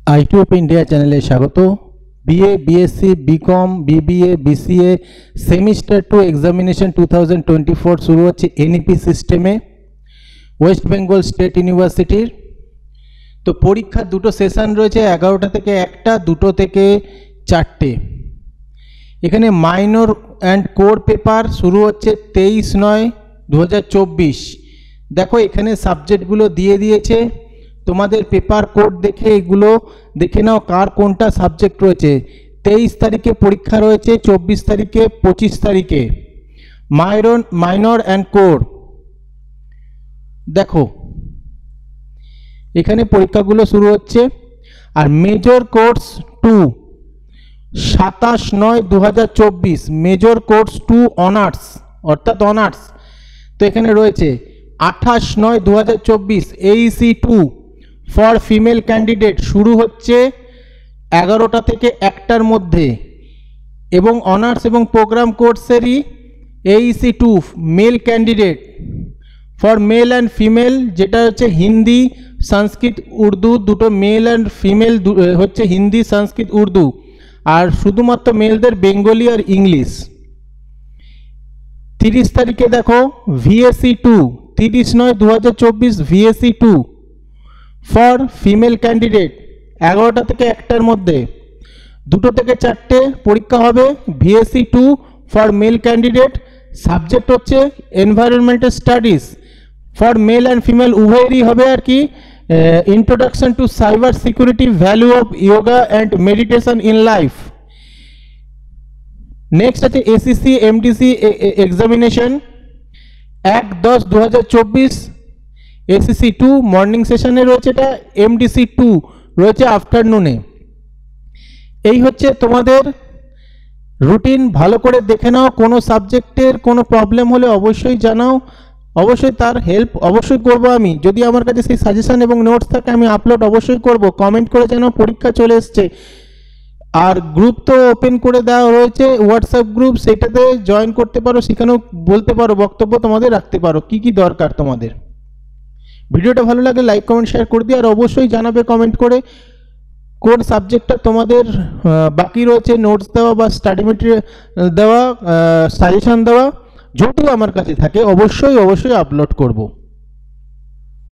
IT open India চ্যানেলে স্বাগত। BA, BSc, BCom, BBA, BCA semester 2 examination 2024 শুরু হচ্ছে এনইপি সিস্টেমে ওয়েস্ট বেঙ্গল স্টেট ইউনিভার্সিটির। তো পরীক্ষার দুটো সেশন রয়েছে, 11টা থেকে 1টা, 2টো থেকে 4টে। এখানে মাইনর অ্যান্ড কোর পেপার শুরু হচ্ছে 23/9/2024। দেখো এখানে সাবজেক্টগুলো দিয়ে দিয়েছে, তোমাদের পেপার কোড দেখে এগুলো দেখে নাও কার কোনটা সাবজেক্ট রয়েছে। 23 তারিখে পরীক্ষা রয়েছে, 24 তারিখে, 25 তারিখে মাইনর অ্যান্ড কোর। দেখো এখানে পরীক্ষাগুলো শুরু হচ্ছে। আর major course 2 27/9/2024, major course 2 honours অর্থাৎ অনার্স। তো এখানে রয়েছে 28/9/2024 AEC 2 ফর ফিমেল ক্যান্ডিডেট, শুরু হচ্ছে 11টা থেকে 1টার মধ্যে। এবং অনার্স এবং প্রোগ্রাম কোর্সেরই AEC 2 male candidate for male and female, যেটা হচ্ছে হিন্দি, সংস্কৃত, উর্দু, দুটো মেল অ্যান্ড ফিমেল হচ্ছে হিন্দি, সংস্কৃত, উর্দু। আর শুধুমাত্র মেলদের বেঙ্গলি আর ইংলিশ। 30 তারিখে দেখো VSC 2 30/9/2024 VSC 2 for female candidate, 11টা থেকে 1টার মধ্যে। 2টো থেকে 4টে পরীক্ষা হবে। VSC 2 for male candidate, subject হচ্ছে environmental studies for male and female উভয়েরই হবে আর কি। Introduction to cyber security, value of yoga and meditation in life. Next আছে ACC MDC এক্সামিনেশন 1/10/2024 ACC 2 মর্নিং সেশনে রয়েছে, এটা MDC 2 রয়েছে আফটারনুনে। এই হচ্ছে তোমাদের রুটিন, ভালো করে দেখে নাও। কোনো সাবজেক্টের কোনো প্রবলেম হলে অবশ্যই জানাও, অবশ্যই তার হেল্প অবশ্যই করব আমি। যদি আমার কাছে সেই সাজেশন এবং নোটস থাকে আমি আপলোড অবশ্যই করব। কমেন্ট করে জানাও পরীক্ষা চলে এসছে। আর গ্রুপ তো ওপেন করে দেওয়া রয়েছে, হোয়াটসঅ্যাপ গ্রুপ, সেটাতে জয়েন করতে পারো, সেখানেও বলতে পারো, বক্তব্য তোমাদের রাখতে পারো কি কি দরকার তোমাদের। ভিডিওটা ভালো লাগলে লাইক কমেন্ট শেয়ার করে দিও। আর অবশ্যই জানাবে কমেন্ট করে কোন সাবজেক্টটা তোমাদের বাকি রয়েছে নোটস দেওয়া বা স্টাডি মেটেরিয়াল দেওয়া, সাজেশন দেওয়া। যদি আমার কাছে থাকে অবশ্যই আপলোড করব।